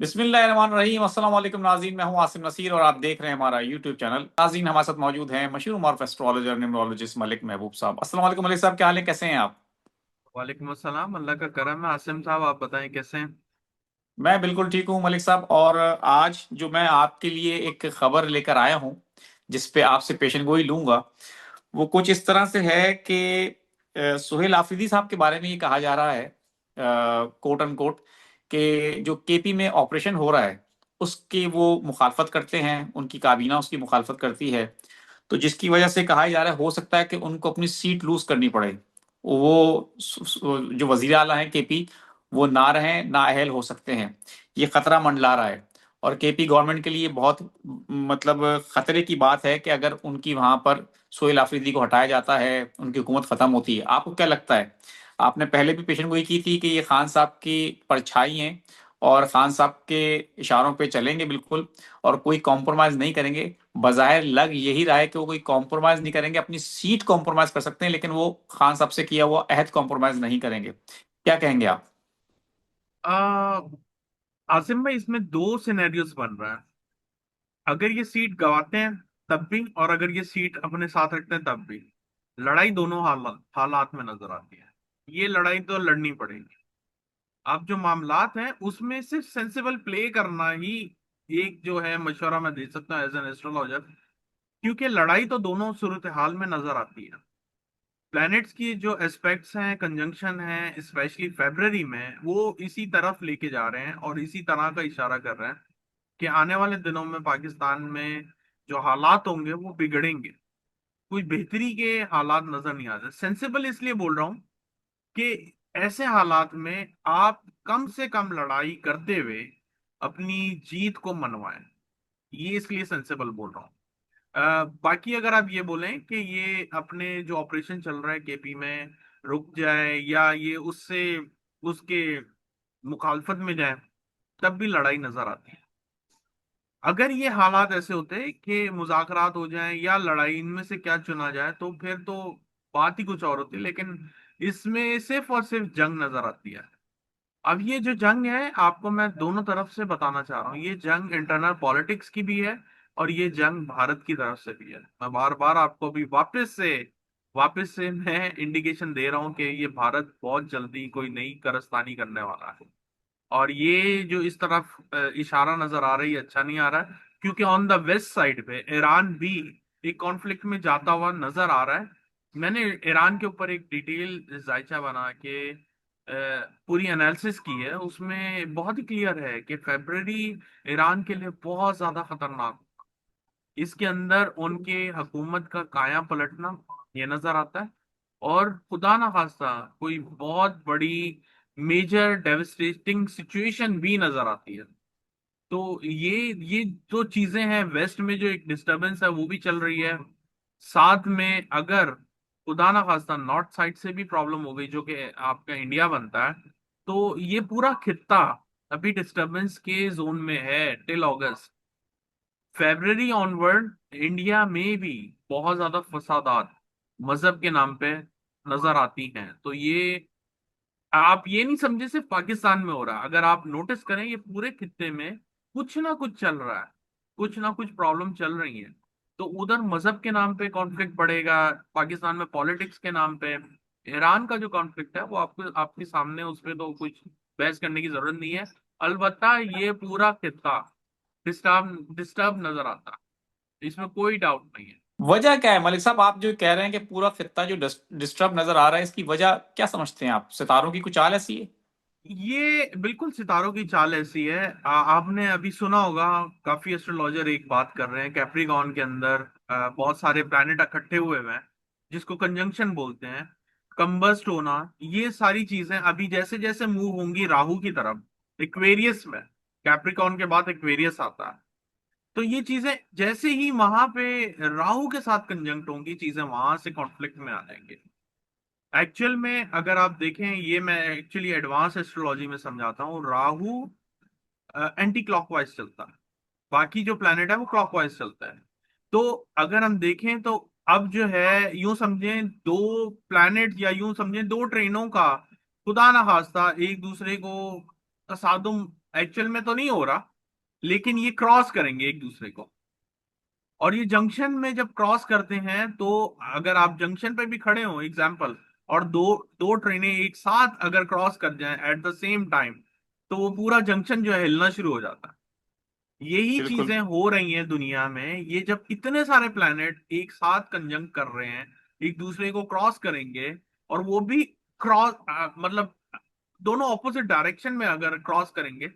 बिस्मिल्लाहिर्रहमानिर्रहीम। अस्सलाम वालेकुम नाज़रीन, मैं हूं आसिम नसीर और आप देख रहे हैं हमारा यूट्यूब चैनल। नाज़रीन, हमारे साथ मौजूद हैं मशहूर मारूफ एस्ट्रोलॉजर न्यूमरोलॉजिस्ट मलिक महबूब साहब। अस्सलाम वालेकुम मलिक साहब, क्या हाल है, कैसे हैं आप? वालेकुम अस्सलाम। अल्लाह का करम है। आसिम साहब, आप बताएं कैसे हैं? मैं बिल्कुल ठीक हूं मलिक साहब। और आज जो मैं आपके लिए एक खबर लेकर आया हूं, जिस पे आपसे पेशन गोई लूंगा, वो कुछ इस तरह से है कि सुहेल आफरीदी साहब के बारे में ये कहा जा रहा है, कोट अनकोट, कि जो केपी में ऑपरेशन हो रहा है उसकी वो मुखालफत करते हैं, उनकी काबीना उसकी मुखालफत करती है। तो जिसकी वजह से कहा जा रहा है हो सकता है कि उनको अपनी सीट लूज करनी पड़े। वो जो वजीर आला है केपी, वो ना रहें, नाअहल हो सकते हैं। ये खतरा मंडला रहा है और केपी गवर्नमेंट के लिए बहुत मतलब खतरे की बात है कि अगर उनकी वहां पर सोहेल आफरीदी को हटाया जाता है, उनकी हुकूमत खत्म होती है। आपको क्या लगता है? आपने पहले भी पेशन गोई की थी कि ये खान साहब की परछाई हैं और खान साहब के इशारों पे चलेंगे बिल्कुल, और कोई कॉम्प्रोमाइज नहीं करेंगे। बजाय लग यही रहा है कि वो कोई कॉम्प्रोमाइज नहीं करेंगे, अपनी सीट कॉम्प्रोमाइज कर सकते हैं लेकिन वो खान साहब से किया हुआ अहद कॉम्प्रोमाइज नहीं करेंगे। क्या कहेंगे आप? आ, आसिम भाई, इसमें दो सिनेरियोस बन रहा है। अगर ये सीट गवाते हैं तब भी, और अगर ये सीट अपने साथ रखते हैं तब भी, लड़ाई दोनों हालात में नजर आती है। ये लड़ाई तो लड़नी पड़ेगी। अब जो मामलात हैं उसमें सिर्फ सेंसिबल प्ले करना ही एक जो है मशवरा मैं दे सकता हूँ एज एन एस्ट्रोलॉजर, क्योंकि लड़ाई तो दोनों सूरत हाल में नजर आती है। प्लैनेट्स की जो एस्पेक्ट्स हैं, कंजंक्शन हैं, स्पेशली फेब्रवरी में, वो इसी तरफ लेके जा रहे हैं और इसी तरह का इशारा कर रहे हैं कि आने वाले दिनों में पाकिस्तान में जो हालात होंगे वो बिगड़ेंगे। कोई बेहतरी के हालात नजर नहीं आते। सेंसिबल इसलिए बोल रहा हूँ कि ऐसे हालात में आप कम से कम लड़ाई करते हुए अपनी जीत को मनवाएं। ये इसलिए सेंसिबल बोल रहा हूँ। बाकी अगर आप ये बोलें कि ये अपने जो ऑपरेशन चल रहा है केपी में रुक जाए या ये उससे उसके मुखालफत में जाए, तब भी लड़ाई नजर आती है। अगर ये हालात ऐसे होते कि मुज़ाकरात हो जाएं या लड़ाई, इनमें से क्या चुना जाए, तो फिर तो बात ही कुछ और होती। लेकिन इसमें सिर्फ और सिर्फ जंग नजर आती है। अब ये जो जंग है, आपको मैं दोनों तरफ से बताना चाह रहा हूँ। ये जंग इंटरनल पॉलिटिक्स की भी है और ये जंग भारत की तरफ से भी है। मैं बार बार आपको भी वापस से मैं इंडिकेशन दे रहा हूँ कि ये भारत बहुत जल्दी कोई नई कारस्तानी करने वाला है। और ये जो इस तरफ इशारा नजर आ रही है, अच्छा नहीं आ रहा है, क्योंकि ऑन द वेस्ट साइड पे ईरान भी एक कॉन्फ्लिक्ट में जाता हुआ नजर आ रहा है। मैंने ईरान के ऊपर एक डिटेल जायचा बना के पूरी एनालिसिस की है। उसमें बहुत ही क्लियर है कि फरवरी ईरान के लिए बहुत ज्यादा खतरनाक। इसके अंदर उनके हुकूमत का काया पलटना ये नजर आता है, और खुदा ना खास्ता कोई बहुत बड़ी मेजर डेविस्टेटिंग सिचुएशन भी नजर आती है। तो ये जो चीजें हैं, वेस्ट में जो एक डिस्टरबेंस है वो भी चल रही है। साथ में अगर खुदा ना खास्ता नॉर्थ साइड से भी प्रॉब्लम हो गई, जो कि आपका इंडिया बनता है, तो ये पूरा खित्ता अभी डिस्टरबेंस के जोन में है till August. February onward India में भी बहुत ज्यादा फसादात मजहब के नाम पे नजर आती हैं। तो ये आप ये नहीं समझे सिर्फ पाकिस्तान में हो रहा है। अगर आप नोटिस करें, ये पूरे खित्ते में कुछ ना कुछ चल रहा है, कुछ ना कुछ प्रॉब्लम चल रही है। तो उधर मजहब के नाम पे कॉन्फ्लिक्ट बढ़ेगा, पाकिस्तान में पॉलिटिक्स के नाम पे। ईरान का जो कॉन्फ्लिक्ट है वो आपको आपके सामने, उस पर तो कुछ बहस करने की जरूरत नहीं है। अलबत्ता ये पूरा खित्ता डिस्टर्ब नजर आता है, इसमें कोई डाउट नहीं है। वजह क्या है मलिक साहब? आप जो कह रहे हैं कि पूरा खित्ता जो डिस्टर्ब नजर आ रहा है, इसकी वजह क्या समझते हैं आप? सितारों की कुछ चाल ऐसी है? ये बिल्कुल सितारों की चाल ऐसी है। आपने अभी सुना होगा, काफी एस्ट्रोलॉजर एक बात कर रहे हैं, कैप्रिकॉर्न के अंदर बहुत सारे प्लैनेट इकट्ठे हुए हुए हैं, जिसको कंजंक्शन बोलते हैं, कंबस्ट होना। ये सारी चीजें अभी जैसे जैसे मूव होंगी राहु की तरफ, एक्वेरियस में, कैप्रिकॉर्न के बाद एक्वेरियस आता है। तो ये चीजें जैसे ही वहां पे राहु के साथ कंजंक्ट होंगी, चीजें वहां से कॉन्फ्लिक्ट में आ जाएंगे। एक्चुअल में अगर आप देखें, ये मैं एक्चुअली एडवांस एस्ट्रोलॉजी में समझाता हूँ। राहु एंटी क्लॉकवाइज चलता है, बाकी जो प्लैनेट है वो क्लॉकवाइज चलता है। तो अगर हम देखें तो अब जो है, यूं समझें दो प्लैनेट, या यूं समझें दो ट्रेनों का खुदा ना खास्ता एक दूसरे को तसादुम एक्चुअल में तो नहीं हो रहा, लेकिन ये क्रॉस करेंगे एक दूसरे को। और ये जंक्शन में जब क्रॉस करते हैं तो अगर आप जंक्शन पे भी खड़े हो एग्जाम्पल, और दो दो ट्रेनें एक साथ अगर क्रॉस कर जाएं एट द सेम टाइम, तो वो पूरा जंक्शन जो है हिलना शुरू हो जाता है। यही बिल्कुल। चीजें हो रही हैं दुनिया में। ये जब इतने सारे प्लैनेट एक साथ कंजंक्ट कर रहे हैं, एक दूसरे को क्रॉस करेंगे, और वो भी क्रॉस मतलब दोनों ऑपोजिट डायरेक्शन में अगर क्रॉस करेंगे,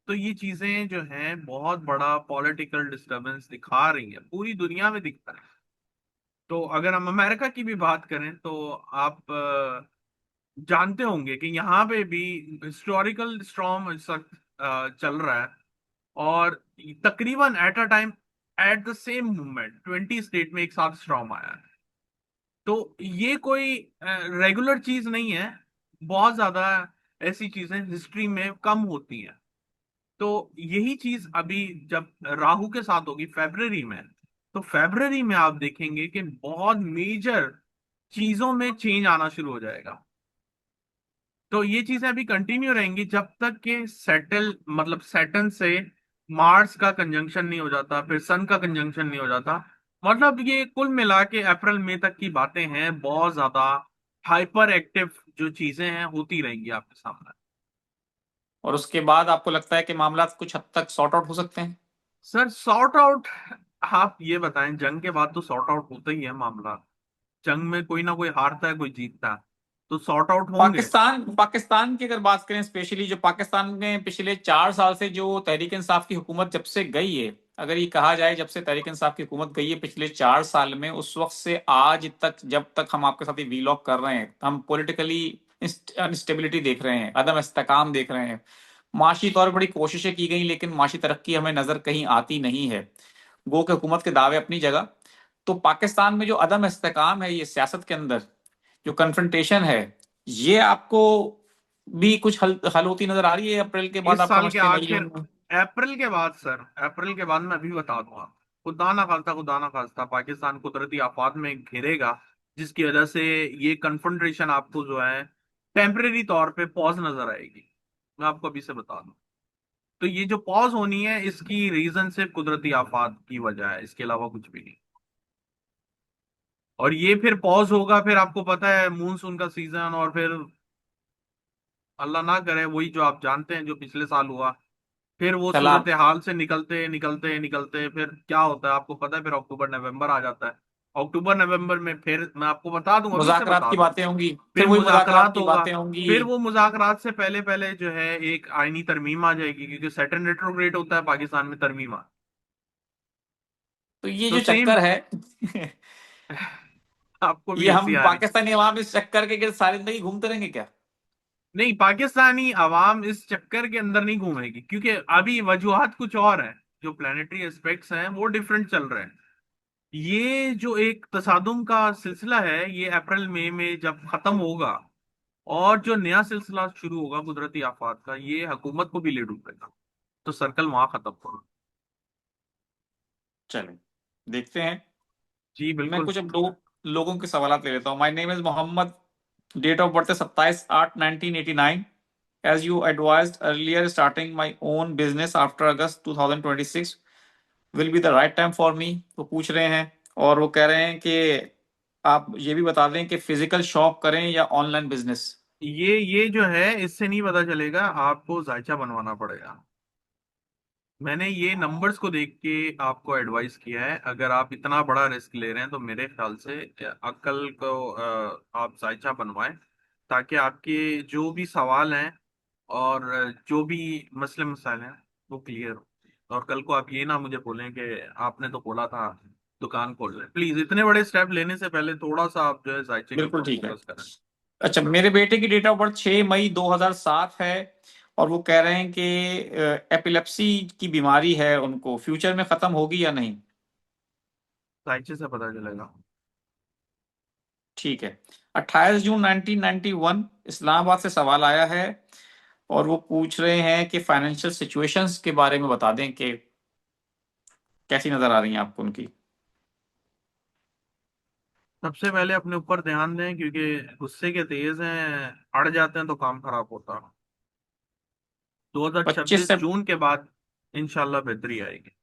तो ये चीजें जो हैं बहुत बड़ा पॉलिटिकल डिस्टरबेंस दिखा रही है, पूरी दुनिया में दिखता है। तो अगर हम अमेरिका की भी बात करें तो आप जानते होंगे कि यहाँ पे भी हिस्टोरिकल स्टॉर्म इस वक्त चल रहा है। और तकरीबन at a time, at the same moment 20 state में एक साथ स्टॉर्म आया है। तो ये कोई रेगुलर चीज नहीं है। बहुत ज्यादा ऐसी चीजें हिस्ट्री में कम होती हैं। तो यही चीज अभी जब राहु के साथ होगी फरवरी में, तो फरवरी में आप देखेंगे कि बहुत मेजर चीजों में चेंज आना शुरू हो जाएगा। तो ये चीजें अभी कंटिन्यू रहेंगी जब तक कि सेटल मतलब सैटर्न से मार्स का कंजंक्शन नहीं हो जाता, फिर सन का कंजंक्शन नहीं हो जाता। मतलब ये कुल मिला के अप्रैल मई तक की बातें हैं, बहुत ज्यादा हाइपर एक्टिव जो चीजें हैं होती रहेंगी आपके सामने। और उसके बाद आपको लगता है कि मामला कुछ हद तक सॉर्ट आउट हो सकते हैं? सर सॉर्ट आउट, आप ये बताएं, जंग के बाद तो सॉर्ट आउट होता ही है मामला। जंग में कोई ना कोई हारता है कोई जीतता है, तो सॉर्ट आउट होंगे। पाकिस्तान की अगर बात करें, स्पेशली जो पाकिस्तान में पिछले 4 साल से जो तहरीक इंसाफ की हुकूमत जब से गई है, अगर ये कहा जाए जब से तहरीक इंसाफ की हुकूमत गई है पिछले 4 साल में, उस वक्त से आज तक जब तक हम आपके साथ ये वीलॉग कर रहे हैं, हम पॉलिटिकली अनस्टेबिलिटी देख रहे हैं, अदम इस्तेकाम देख रहे हैं। माशी तौर पर बड़ी कोशिशें की गई लेकिन माशी तरक्की हमें नजर कहीं आती नहीं है। गो के हुकूमत के दावे अपनी जगह, तो पाकिस्तान में जो अदम इस्तेकाम है ये सियासत के अंदर, जो कन्फ्रंटेशन है, ये आपको भी कुछ हल होती नजर आ रही है अप्रैल के बाद? इस आप साल के समझते हैं मई आखिर, जून में? अप्रैल के बाद सर, अप्रैल के बाद मैं अभी बता दूंगा। खुदा ना खास्ता पाकिस्तान कुदरती आफात में घिरेगा, जिसकी वजह से ये कन्फ्रंटेशन आपको जो है टेम्परेरी तौर पे पॉज नजर आएगी। मैं आपको अभी से बता दूं। तो ये जो पॉज होनी है इसकी रीजन सिर्फ कुदरती आफात की वजह है, इसके अलावा कुछ भी नहीं। और ये फिर पॉज होगा, फिर आपको पता है मूनसून का सीजन, और फिर अल्लाह ना करे वही जो आप जानते हैं जो पिछले साल हुआ। फिर वो सूरत सलाब, हाल से निकलते निकलते निकलते फिर क्या होता है आपको पता है, फिर अक्टूबर नवंबर आ जाता है। अक्टूबर नवंबर में फिर मैं आपको बता दूं, अभी से मुज़ाकरात बता की दूं। बातें होंगी, फिर फिर वही मुज़ाकरात मुज़ाकरात की होगा। बातें होंगी। फिर वो मुज़ाकरात से पहले पहले जो है एक आईनी तरमीम आ जाएगी, क्योंकि सैटर्न रेट्रोग्रेड होता है पाकिस्तान में तरमीम। तो ये तो जो सेम चक्कर है आपको भी ये हंसी हम आ रही। पाकिस्तानी अवाम इस चक्कर के गिर्द सारी जिंदगी घूमते रहेंगे क्या? नहीं, पाकिस्तानी आवाम इस चक्कर के अंदर नहीं घूमेगी, क्योंकि अभी वजूहात कुछ और हैं। जो प्लानिटरी एस्पेक्ट्स हैं वो डिफरेंट चल रहे हैं। ये जो एक तसादुम का सिलसिला है ये अप्रैल मई में जब खत्म होगा, और जो नया सिलसिला शुरू होगा कुदरती आफात का, ये हुकूमत को भी ले डूबेगा। तो सर्कल वहां खत्म होगा। चलें, देखते हैं। जी मैं बिल्कुल। कुछ अब दो लोगों के सवाल ले लेता हूँ। My name is Mohammad, date of birth है 27/8/1989। As you advised earlier, starting my own business after August 2026 will be the right time for me। वो पूछ रहे हैं और वो कह रहे हैं कि आप ये भी बता दें कि फिजिकल शॉप करें या ऑनलाइन बिजनेस। ये जो है इससे नहीं पता चलेगा, आपको जायचा बनवाना पड़ेगा। मैंने ये नंबर्स को देख के आपको एडवाइस किया है। अगर आप इतना बड़ा रिस्क ले रहे हैं तो मेरे ख्याल से अक्ल को आप जायचा बनवाएं, ताकि आपके जो भी सवाल हैं और जो भी मसले मसाइल हैं वो क्लियर हो। और कल को आप ये ना मुझे बोलें कि आपने तो बोला था दुकान खोल लें। प्लीज इतने बड़े स्टेप लेने से पहले थोड़ा सा आप जो है जायचे के बिल्कुल ऊपर ठीक है। फोकस करें। अच्छा, मेरे बेटे की डेट ऑफ बर्थ 6 मई 2007 है और वो कह रहे हैं कि एपिलेप्सी की बीमारी है उनको, फ्यूचर में खत्म होगी या नहीं? जायचे से पता चलेगा। ठीक है। 28 जून 1991 इस्लामाबाद से सवाल आया है और वो पूछ रहे हैं कि फाइनेंशियल सिचुएशंस के बारे में बता दें कि कैसी नजर आ रही हैं आपको उनकी। सबसे पहले अपने ऊपर ध्यान दें, क्योंकि गुस्से के तेज हैं, अड़ जाते हैं तो काम खराब होता है। 25 2026 से जून के बाद इंशाल्लाह बेहतरी आएगी।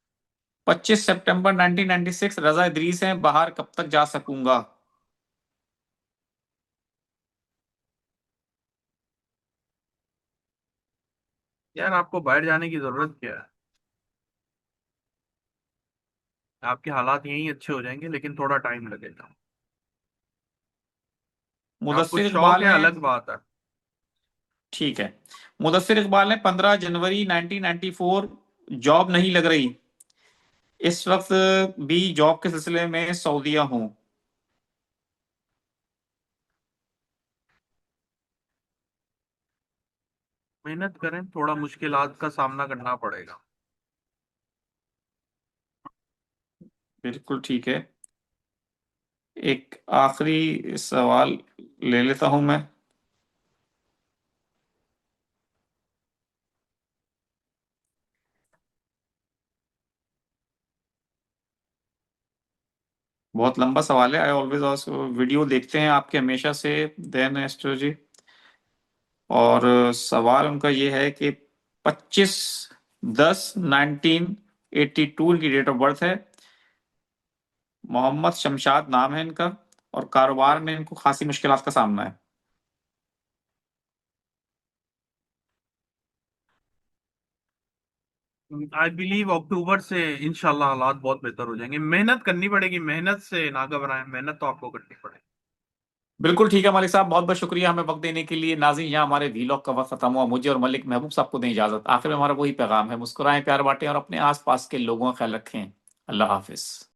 25 सितंबर 1996, रजा इदरीस हैं, बाहर कब तक जा सकूंगा? यार आपको बाहर जाने की जरूरत क्या है? आपके हालात यहीं अच्छे हो जाएंगे, लेकिन थोड़ा टाइम लगेगा। आपको मुदस्सिर शौक इकबाल है, हैं। अलग बात है। ठीक है। मुदस्सिर इकबाल ने 15 जनवरी 1994, जॉब नहीं लग रही, इस वक्त भी जॉब के सिलसिले में सऊदीया हूँ। मेहनत करें, थोड़ा मुश्किलात का सामना करना पड़ेगा। बिल्कुल ठीक है। एक आखिरी सवाल ले लेता हूं मैं। बहुत लंबा सवाल है। आई ऑलवेज आस्क, वीडियो देखते हैं आपके हमेशा से, देन एस्ट्रो जी। और सवाल उनका ये है कि 25/10/1982 इनकी डेट ऑफ बर्थ है। मोहम्मद शमशाद नाम है इनका। और कारोबार में इनको खासी मुश्किलात का सामना है। आई बिलीव अक्टूबर से इंशाल्लाह हालात बहुत बेहतर हो जाएंगे। मेहनत करनी पड़ेगी, मेहनत से ना घबराएं, मेहनत तो आपको करनी पड़ेगी। बिल्कुल ठीक है मलिक साहब, बहुत बहुत शुक्रिया हमें वक्त देने के लिए। नाज़रीन, यहाँ हमारे वीलॉग का वक्त खत्म हुआ। मुझे और मलिक महबूब साहब को दें इजाजत। आखिर में हमारा वही पैगाम है, मुस्कुराएं, प्यार बांटें और अपने आसपास के लोगों का ख्याल रखें। अल्लाह हाफिज।